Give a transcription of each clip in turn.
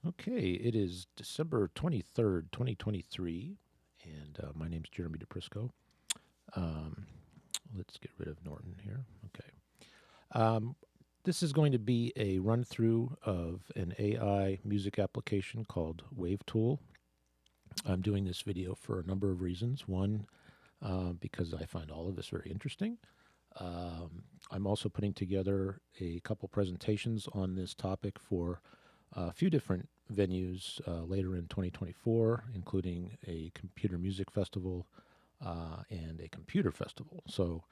Okay, it is December 23rd, 2023, and my name's Jeremy DePrisco. Um, let's get rid of Norton here. Okay. Um, this is going to be a run through of an AI music application called WAVTool. I'm doing this video for a number of reasons. One, because I find all of this very interesting. I'm also putting together a couple presentations on this topic for a few different venues later in 2024, including a computer music festival and a computer festival. So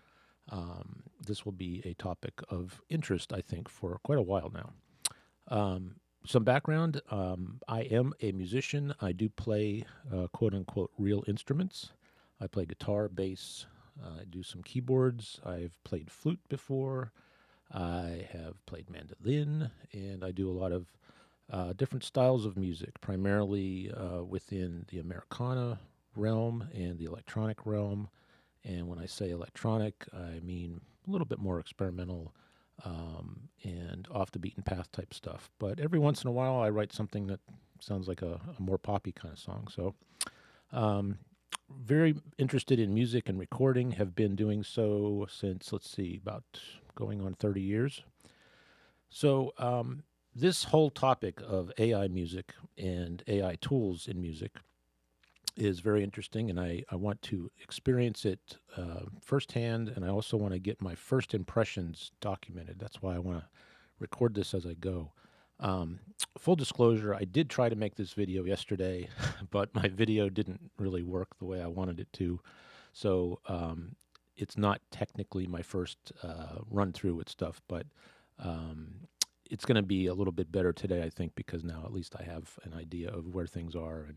this will be a topic of interest, I think, for quite a while now. Some background, I am a musician. I do play quote unquote real instruments. I play guitar, bass, I do some keyboards. I've played flute before. I have played mandolin, and I do a lot of different styles of music, primarily within the Americana realm and the electronic realm. And when I say electronic, I mean a little bit more experimental and off the beaten path type stuff. But every once in a while, I write something that sounds like a more poppy kind of song. So, very interested in music and recording, have been doing so since, let's see, about going on 30 years. So, this whole topic of AI music and AI tools in music is very interesting, and I want to experience it firsthand, and I also want to get my first impressions documented. That's why I want to record this as I go. Full disclosure, I did try to make this video yesterday, but my video didn't really work the way I wanted it to. So it's not technically my first run through with stuff, but it's going to be a little bit better today, I think, because now at least I have an idea of where things are, and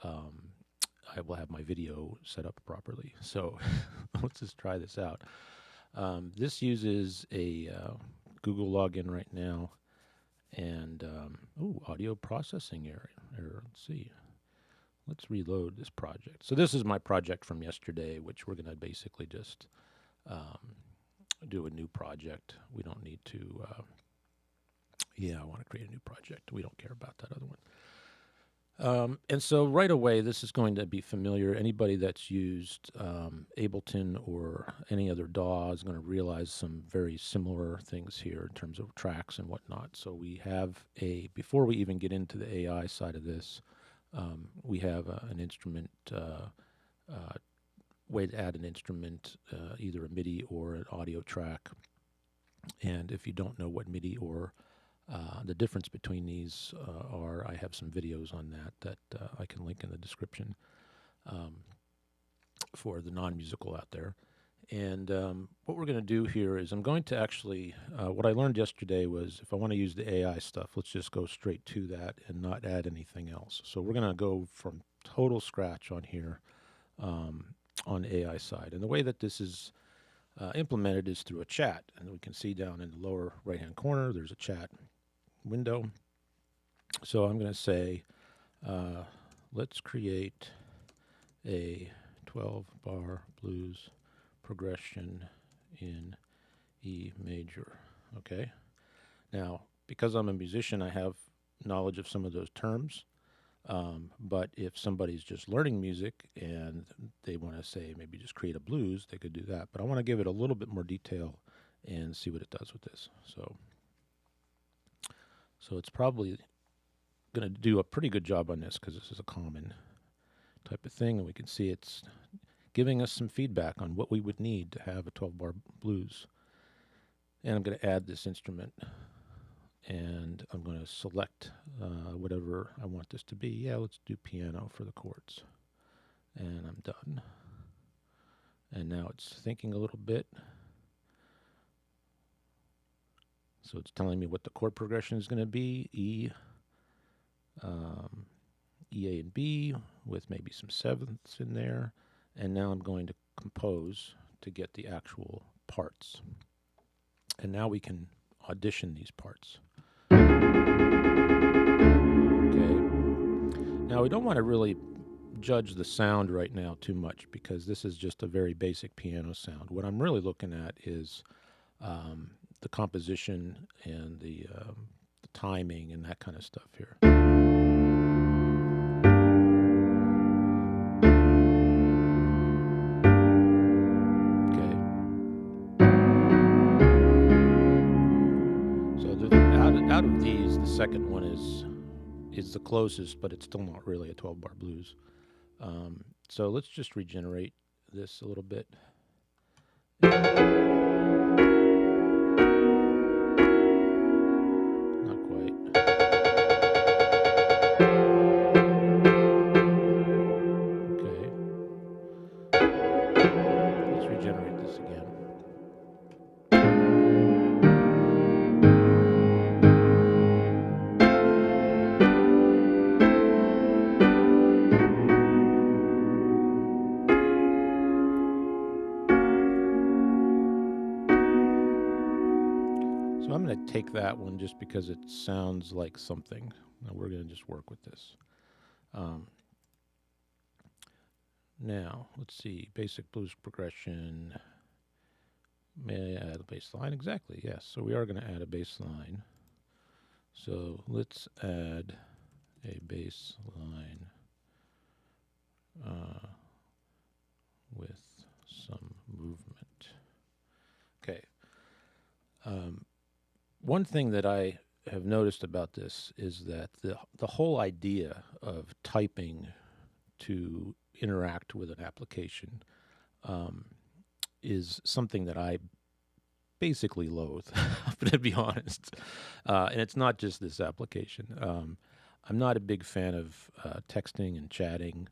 I will have my video set up properly. So let's just try this out. This uses a Google login right now, and audio processing error. Let's see. Let's reload this project. So this is my project from yesterday, which we're going to basically just do a new project. We don't need to. I want to create a new project. We don't care about that other one. And so right away, this is going to be familiar. Anybody that's used Ableton or any other DAW is going to realize some very similar things here in terms of tracks and whatnot. So we have before we even get into the AI side of this, we have an instrument, way to add an instrument, either a MIDI or an audio track. And if you don't know what MIDI or the difference between these are, I have some videos on that I can link in the description for the non-musical out there. And what we're going to do here is I'm going to actually, what I learned yesterday was if I want to use the AI stuff, let's just go straight to that and not add anything else. So we're going to go from total scratch on here on the AI side. And the way that this is implemented is through a chat. And we can see down in the lower right-hand corner, there's a chat window. So I'm going to say, let's create a 12-bar blues progression in E major. Okay. Now, because I'm a musician, I have knowledge of some of those terms. But if somebody's just learning music and they want to say maybe just create a blues, they could do that. But I want to give it a little bit more detail and see what it does with this. So it's probably going to do a pretty good job on this because this is a common type of thing, and we can see it's giving us some feedback on what we would need to have a 12-bar blues. And I'm going to add this instrument, and I'm going to select whatever I want this to be. Yeah, let's do piano for the chords. And I'm done. And now it's thinking a little bit. So it's telling me what the chord progression is going to be, E, A, and B, with maybe some sevenths in there. And now I'm going to compose to get the actual parts. And now we can audition these parts. Okay. Now we don't want to really judge the sound right now too much because this is just a very basic piano sound. What I'm really looking at is the composition and the timing and that kind of stuff here. Okay. So out of these, the second one is the closest, but it's still not really a 12-bar blues. So let's just regenerate this a little bit. Not quite. Okay. Let's regenerate this again. So I'm going to take that one just because it sounds like something. Now we're going to just work with this. Now, let's see. Basic blues progression. May I add a bass line? Exactly, yes. So we are going to add a bass line. So let's add a bass line with some movement. Okay. One thing that I have noticed about this is that the whole idea of typing to interact with an application is something that I basically loathe, to be honest. And it's not just this application. I'm not a big fan of texting and chatting,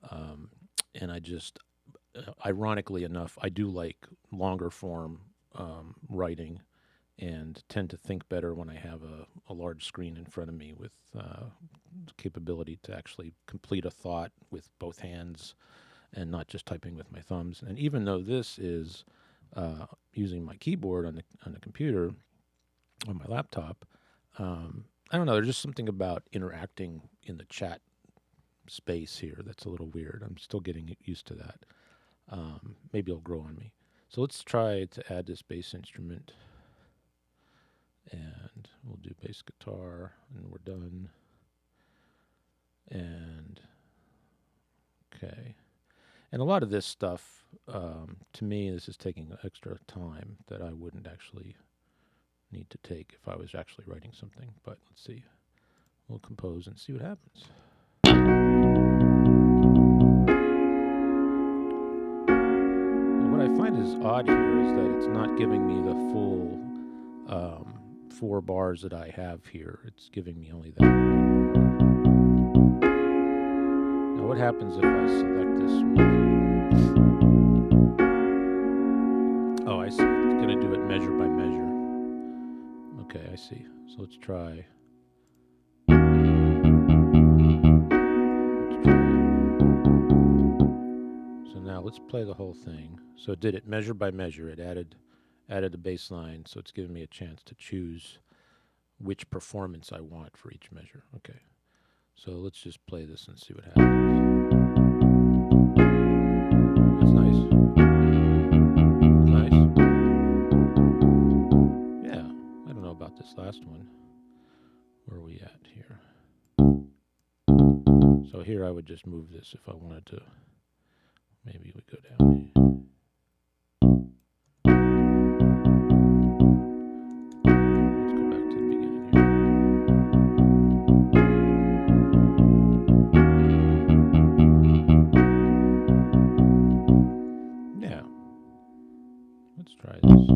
and I just, ironically enough, I do like longer form writing and tend to think better when I have a large screen in front of me with capability to actually complete a thought with both hands and not just typing with my thumbs. And even though this is using my keyboard on the computer, on my laptop, I don't know, there's just something about interacting in the chat space here that's a little weird. I'm still getting used to that. Maybe it'll grow on me. So let's try to add this bass instrument. And we'll do bass guitar, and we're done. And, okay. And a lot of this stuff, to me, this is taking extra time that I wouldn't actually need to take if I was actually writing something. But let's see. We'll compose and see what happens. And what I find is odd here is that it's not giving me the full 4 bars that I have here. It's giving me only that. Now what happens if I select this one? Oh, I see. It's going to do it measure by measure. Okay, I see. So let's try. So now let's play the whole thing. So it did it measure by measure. It added the bass line, so it's giving me a chance to choose which performance I want for each measure. Okay, so let's just play this and see what happens. That's nice. That's nice. Yeah, I don't know about this last one. Where are we at here? So here I would just move this if I wanted to. Maybe we go down here. Let's try this.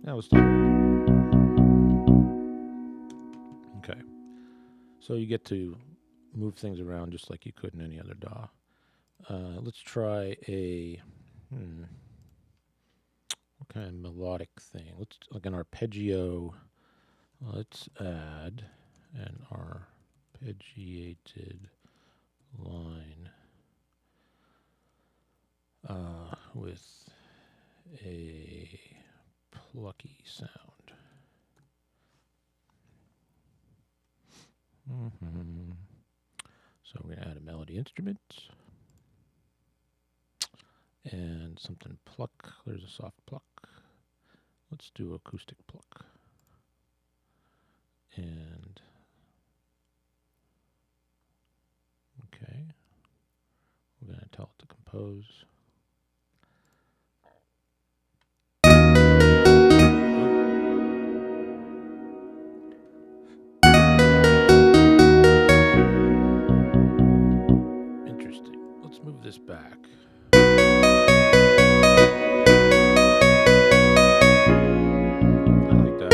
That was terrible. Okay. So you get to move things around just like you could in any other DAW. Let's try a what kind of melodic thing? Let's like an arpeggio. Let's add an arpeggiated line with a plucky sound. So we're going to add a melody instrument. And something pluck. There's a soft pluck. Let's do acoustic pluck. And okay, we're going to tell it to compose. Interesting. Let's move this back. I like that.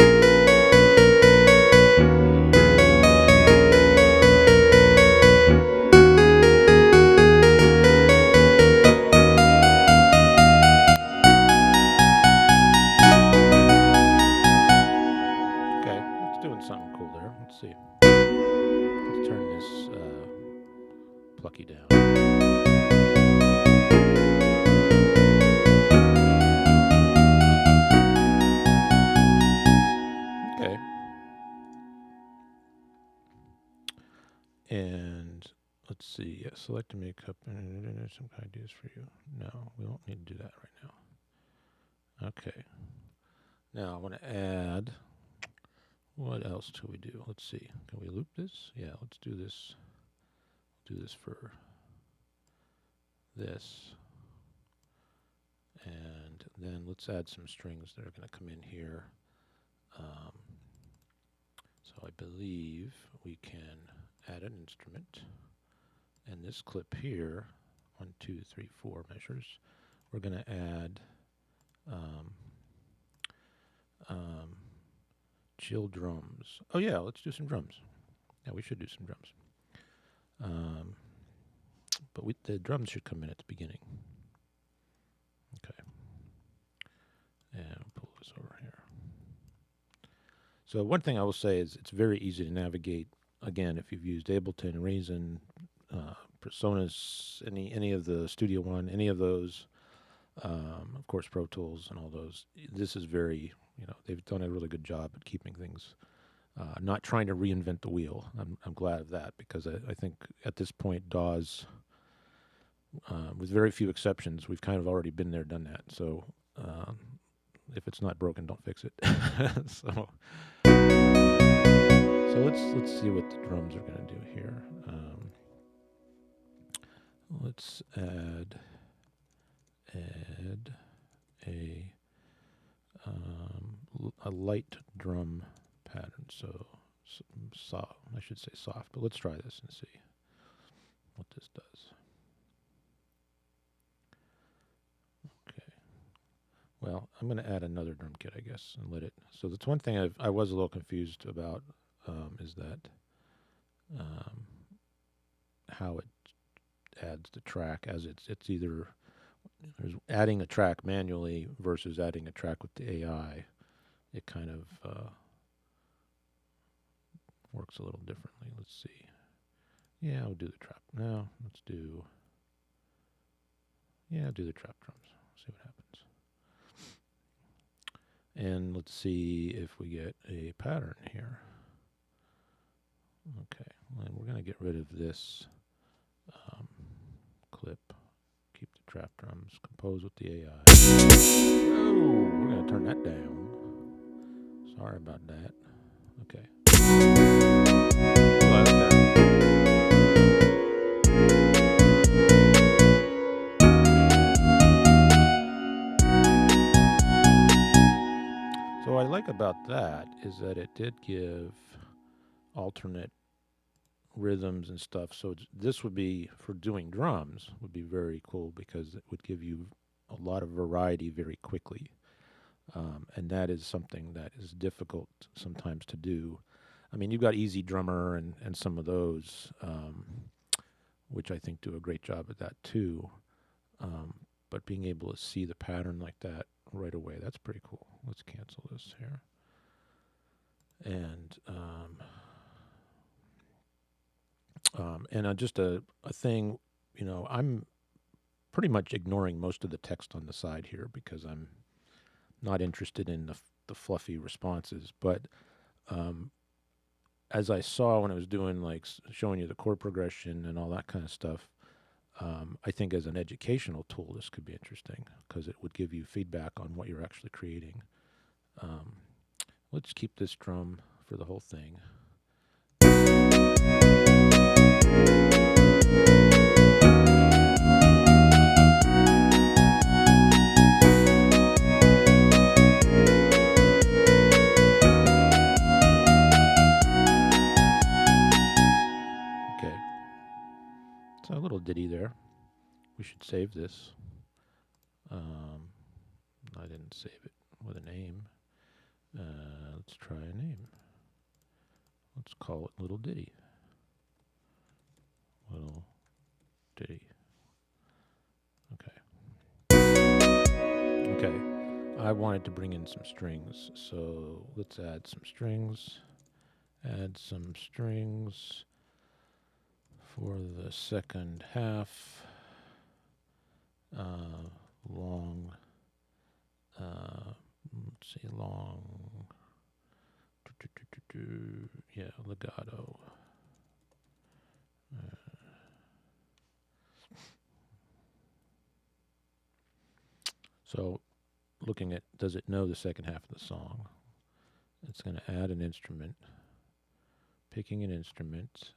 Okay, it's doing something cool there. Let's see. Let's turn this plucky down. Okay. And let's see. Yeah, select and make up some ideas for you. No, we don't need to do that right now. Okay. Now I want to add. What else do we do? Let's see. Can we loop this? Yeah, let's do this. Do this for this. And then let's add some strings that are going to come in here. So I believe we can add an instrument. And this clip here, 1, 2, 3, 4 measures, we're going to add chill drums. Oh yeah, let's do some drums. Yeah, we should do some drums. But the drums should come in at the beginning. Okay. And I'll pull this over here. So one thing I will say is it's very easy to navigate. Again, if you've used Ableton, Reason, Presonus, any of the Studio One, any of those, of course Pro Tools and all those, this is very, they've done a really good job at keeping things, not trying to reinvent the wheel. I'm glad of that, because I think at this point DAWs, with very few exceptions, we've kind of already been there, done that. So if it's not broken, don't fix it. So let's see what the drums are going to do here. Let's add a light drum pattern. So soft, I should say soft, but let's try this and see what this does. Okay. Well, I'm going to add another drum kit, I guess, and let it. So that's one thing I was a little confused about, is that how it adds the track, as it's either there's adding a track manually versus adding a track with the AI. It kind of works a little differently. Let's see. Yeah, I'll do the trap. No, let's do. Yeah, I'll do the trap drums. See what happens. And let's see if we get a pattern here. Okay, and we're going to get rid of this clip. Keep the trap drums. Compose with the AI. Oh, we're going to turn that down. Sorry about that. Okay. Oh, that's down. So what I like about that is that it did give alternate rhythms and stuff. So this would be, for doing drums, would be very cool, because it would give you a lot of variety very quickly. And that is something that is difficult sometimes to do. I mean, you've got Easy Drummer and some of those, which I think do a great job at that too. But being able to see the pattern like that right away, that's pretty cool. Let's cancel this here. And just a thing, I'm pretty much ignoring most of the text on the side here, because I'm not interested in the fluffy responses. But as I saw when I was doing, like, showing you the chord progression and all that kind of stuff, I think as an educational tool, this could be interesting because it would give you feedback on what you're actually creating. Let's keep this drum for the whole thing. Okay, so a little ditty there. We should save this. I didn't save it with a name. Let's try a name. Let's call it Little Ditty. Little Ditty. Okay. Okay. I wanted to bring in some strings, so let's add some strings. Add some strings for the second half. Long. Let's see, long. Yeah, legato. So, looking at, does it know the second half of the song? It's going to add an instrument. Picking an instrument.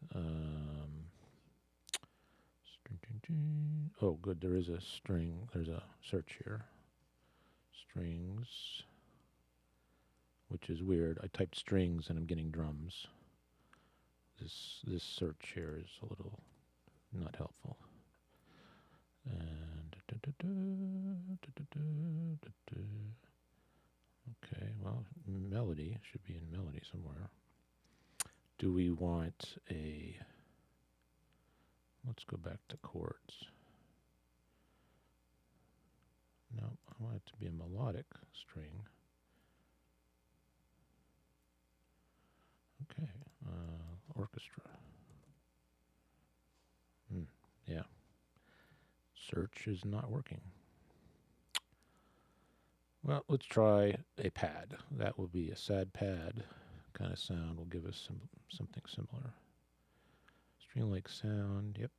Oh, good, there is a string. There's a search here. Strings. Which is weird. I typed strings and I'm getting drums. This search here is a little not helpful. And okay, well, melody should be in melody somewhere. Do we want a? Let's go back to chords. No, I want it to be a melodic string. Okay, orchestra. Yeah. Search is not working. Well, let's try a pad. That will be a sad pad kind of sound. Will give us something similar. String-like sound. Yep.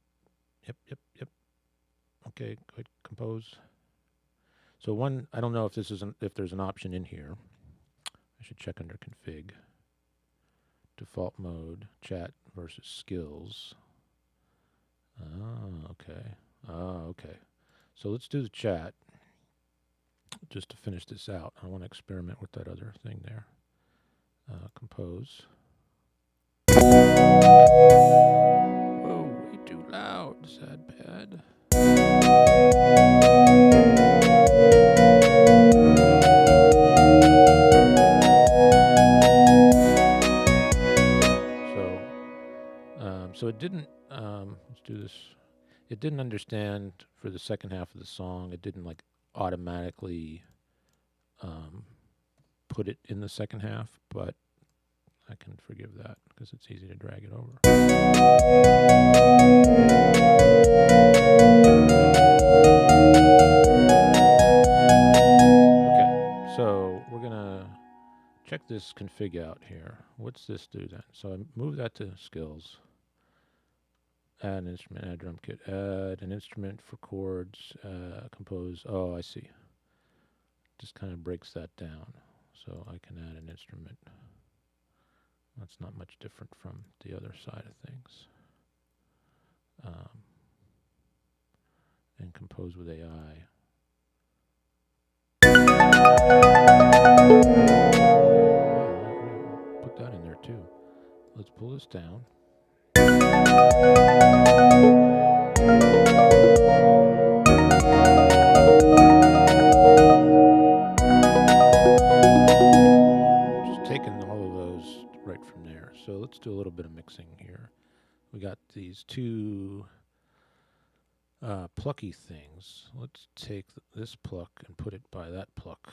Okay, go ahead, compose. So one, I don't know if this is if there's an option in here. I should check under config. Default mode, chat versus skills. Okay. So let's do the chat just to finish this out. I want to experiment with that other thing there. Compose. Whoa, way too loud, sad pad. So it didn't, let's do this. It didn't understand for the second half of the song. It didn't like automatically put it in the second half, but I can forgive that because it's easy to drag it over. Okay, so we're gonna check this config out here. What's this do then? So I move that to skills. Add an instrument, add drum kit, add an instrument for chords, compose. Oh, I see. Just kind of breaks that down. So I can add an instrument. That's not much different from the other side of things. And compose with AI. Put that in there too. Let's pull this down. Just taking all of those right from there. So let's do a little bit of mixing here. We got these two plucky things. Let's take this pluck and put it by that pluck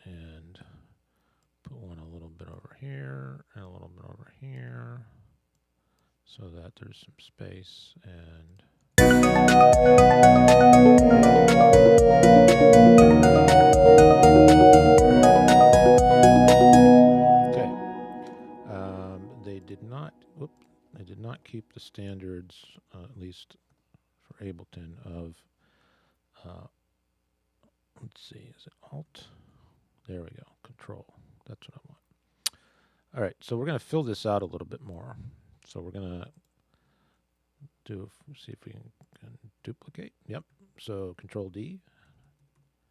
and put one a little bit over here and a little bit over here so that there's some space. And okay, they did not keep the standards, at least for Ableton of, let's see, is it Alt? There we go, Control. That's what I want. All right, so we're going to fill this out a little bit more. So we're going to see if we can duplicate. Yep. So Control D.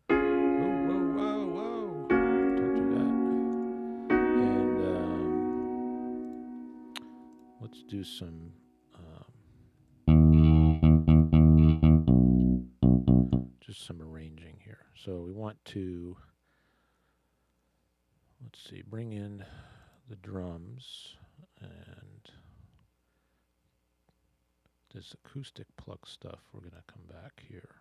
Whoa, whoa, whoa, whoa! Don't do that. And let's do some. Just some arranging here. So we want to, let's see, bring in the drums and this acoustic pluck stuff. We're going to come back here.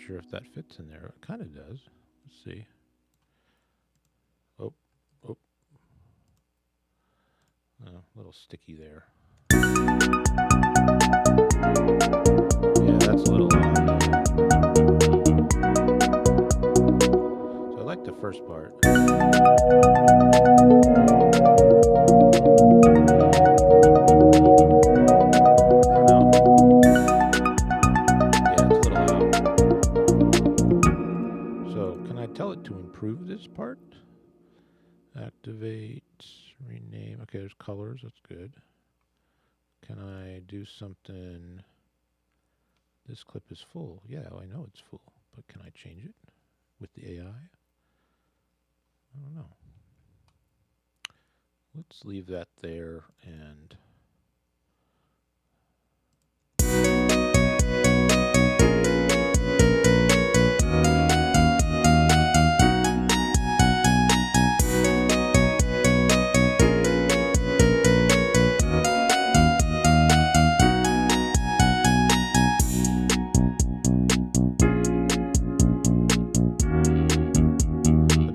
Sure if that fits in there. It kind of does. Let's see. Oh, a little sticky there. Yeah, that's a little odd. So I like the first part. Improve this part. Activate, rename. Okay, there's colors. That's good. Can I do something? This clip is full. Yeah, I know it's full, but can I change it with the AI? I don't know. Let's leave that there and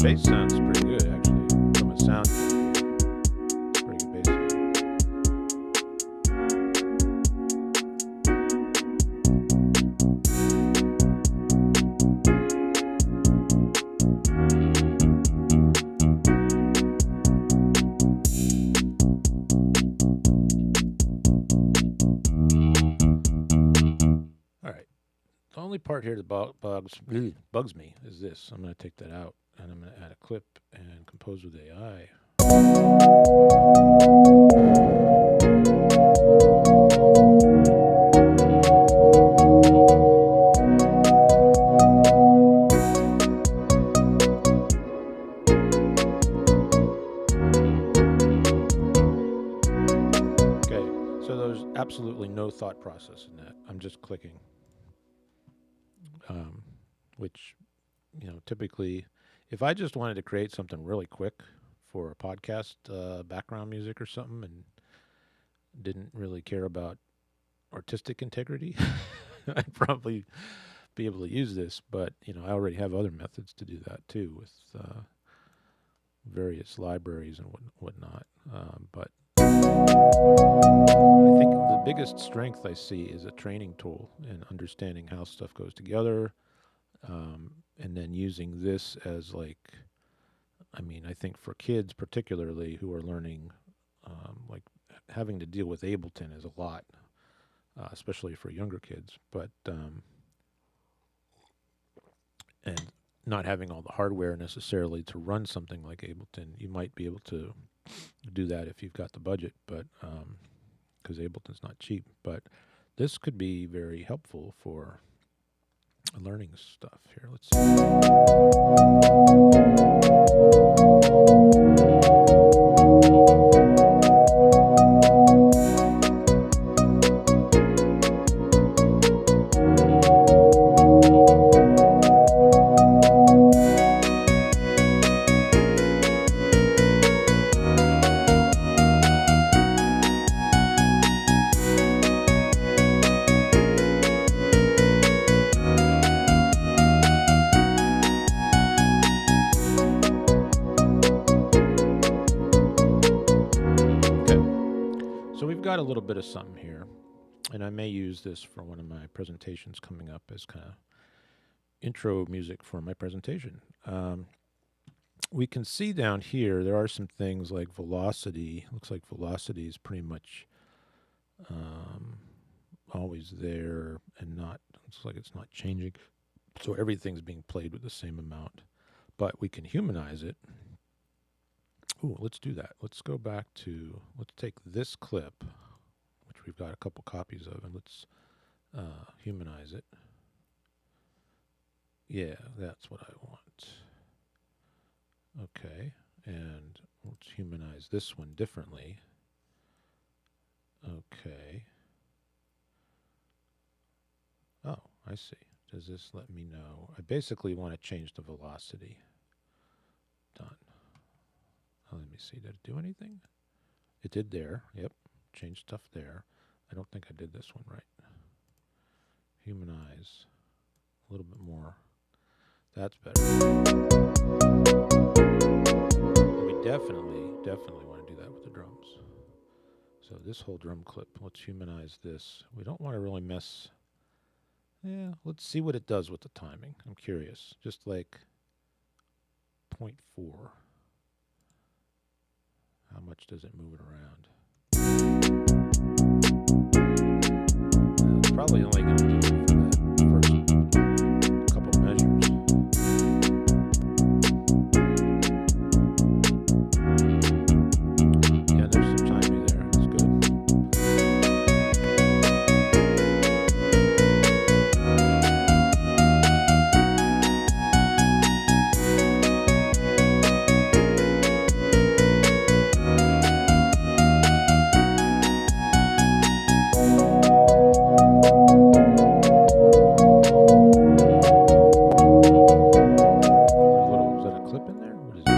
bass sounds pretty good, actually. From a sound, pretty good bass sound. All right. The only part here that bugs me is this. I'm going to take that out. And I'm going to add a clip and compose with AI. Okay, so there's absolutely no thought process in that. I'm just clicking, which, you know, typically, if I just wanted to create something really quick for a podcast, background music or something, and didn't really care about artistic integrity, I'd probably be able to use this. But, you know, I already have other methods to do that too with various libraries and whatnot. But I think the biggest strength I see is a training tool and understanding how stuff goes together. And then using this as like, I mean, I think for kids particularly who are learning, like having to deal with Ableton is a lot, especially for younger kids. But and not having all the hardware necessarily to run something like Ableton, you might be able to do that if you've got the budget, but because Ableton's not cheap. But this could be very helpful for learning stuff here. Let's see. So we've got a little bit of something here, and I may use this for one of my presentations coming up as kind of intro music for my presentation. We can see down here there are some things like velocity. Looks like velocity is pretty much always there and not, looks like it's not changing. So everything's being played with the same amount, but we can humanize it. Ooh, let's do that. Let's go back to, let's take this clip, which we've got a couple copies of, and let's humanize it. Yeah, that's what I want. Okay, and let's humanize this one differently. Okay. Oh, I see. Does this let me know? I basically want to change the velocity. Done. Oh, let me see. Did it do anything? It did there. Yep. Change stuff there. I don't think I did this one right. Humanize. A little bit more. That's better. And we definitely want to do that with the drums. So this whole drum clip, let's humanize this. We don't want to really mess. Yeah, let's see what it does with the timing. I'm curious. Just like 0.4. How much does it move it around? It's probably only going to do it for that first couple measures. Yeah, there's some timing there. That's good. Is that a clip in there? What is it?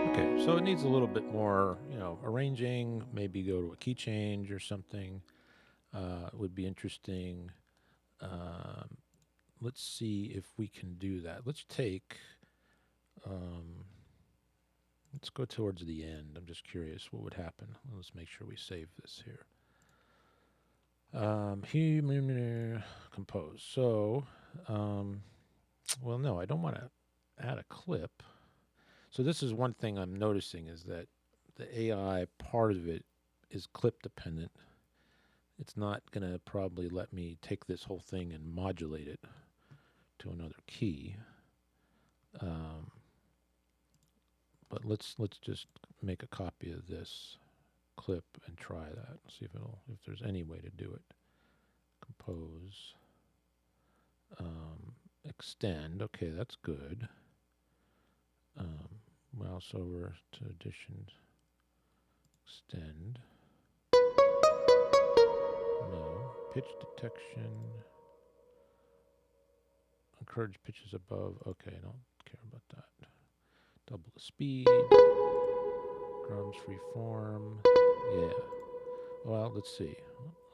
Okay, so it needs a little bit more, arranging, maybe go to a key change or something. Would be interesting. Let's see if we can do that. Let's go towards the end. I'm just curious what would happen. Let's make sure we save this here. Compose. So, well, no, I don't want to add a clip. So this is one thing I'm noticing is that the AI part of it is clip dependent. It's not going to probably let me take this whole thing and modulate it to another key. But let's just make a copy of this clip and try that. See if there's any way to do it. Compose. Extend. Okay, that's good. Mouse over to addition. Extend. No. Pitch detection. Encourage pitches above. Okay, I don't care about that. Double the speed. Drums freeform. Yeah. Well, let's see.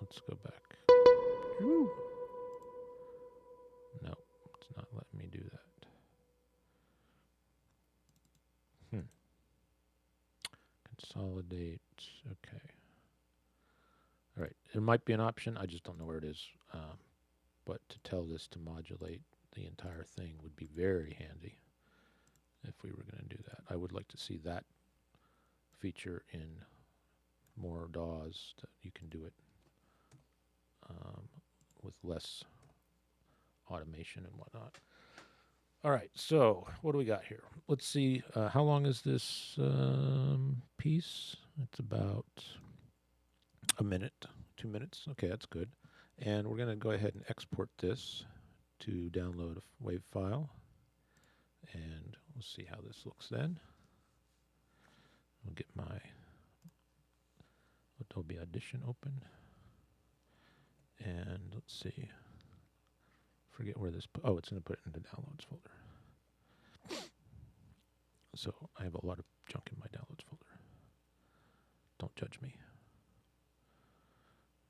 Let's go back. Woo. No, it's not letting me do that. Consolidate. Okay. All right. There might be an option. I just don't know where it is. But to tell this to modulate the entire thing would be very handy. if we were going to do that. I would like to see that feature in more DAWs, that you can do it with less automation and whatnot. All right, so what do we got here? Let's see, how long is this piece? It's about a minute, 2 minutes. Okay, that's good. And we're going to go ahead and export this to download a WAV file. And we'll see how this looks then. I'll get my Adobe Audition open. And let's see. Forget where this, oh, it's going to put it in the downloads folder. So I have a lot of junk in my downloads folder. Don't judge me.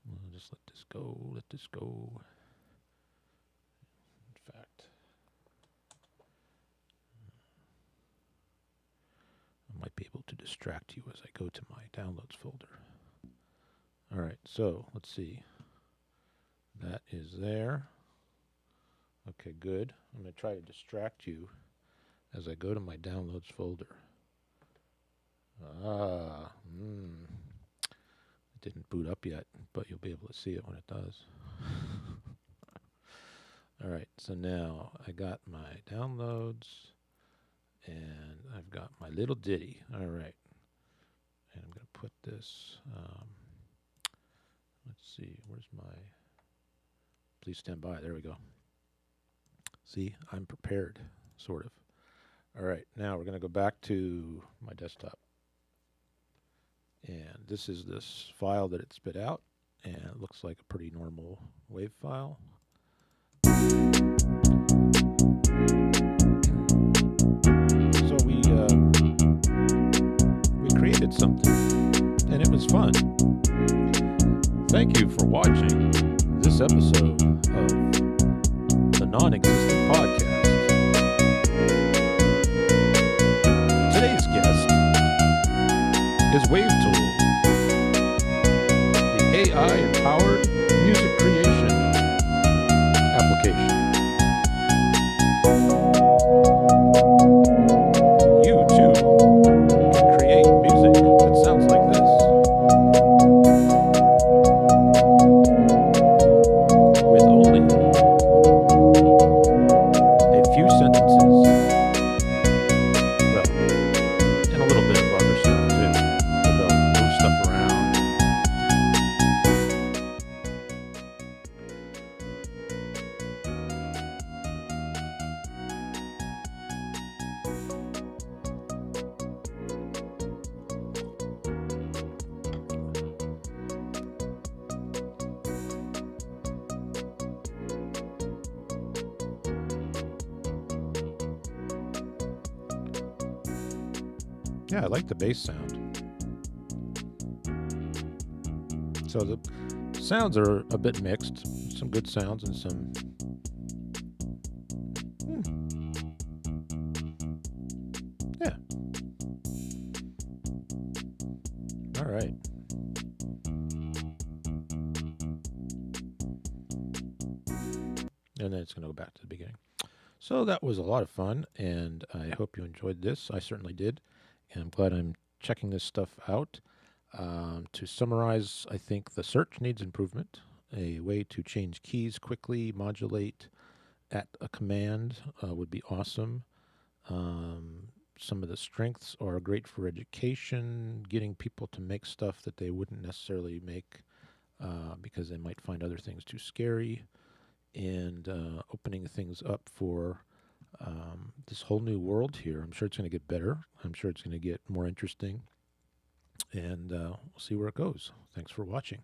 We'll just let this go. In fact, I might be able to distract you as I go to my downloads folder. All right, so let's see. That is there. Okay, good. I'm going to try to distract you as I go to my downloads folder. It didn't boot up yet, but you'll be able to see it when it does. All right, so now I got my downloads, and I've got my little ditty. All right, and I'm going to put this, let's see, where's my, please stand by, there we go. See, I'm prepared, sort of. All right, now we're going to go back to my desktop. And this is this file that it spit out, and it looks like a pretty normal WAV file. So we created something, and it was fun. Thank you for watching this episode of the Non-Existent Podcast. Today's guest is WAVTool, the AI-empowered music creation application. You, too, can create music that sounds like this. With only a few sentences. Well, and a little bit of other stuff, too. Move stuff around. Yeah, I like the bass sound. So the sounds are a bit mixed. Some good sounds and some... Yeah. All right. And then it's going to go back to the beginning. So that was a lot of fun, and I hope you enjoyed this. I certainly did. And I'm glad I'm checking this stuff out. To summarize, I think the search needs improvement. A way to change keys quickly, modulate at a command would be awesome. Some of the strengths are great for education, getting people to make stuff that they wouldn't necessarily make because they might find other things too scary, and opening things up for this whole new world here. I'm sure it's going to get better. I'm sure it's going to get more interesting, and we'll see where it goes. Thanks for watching.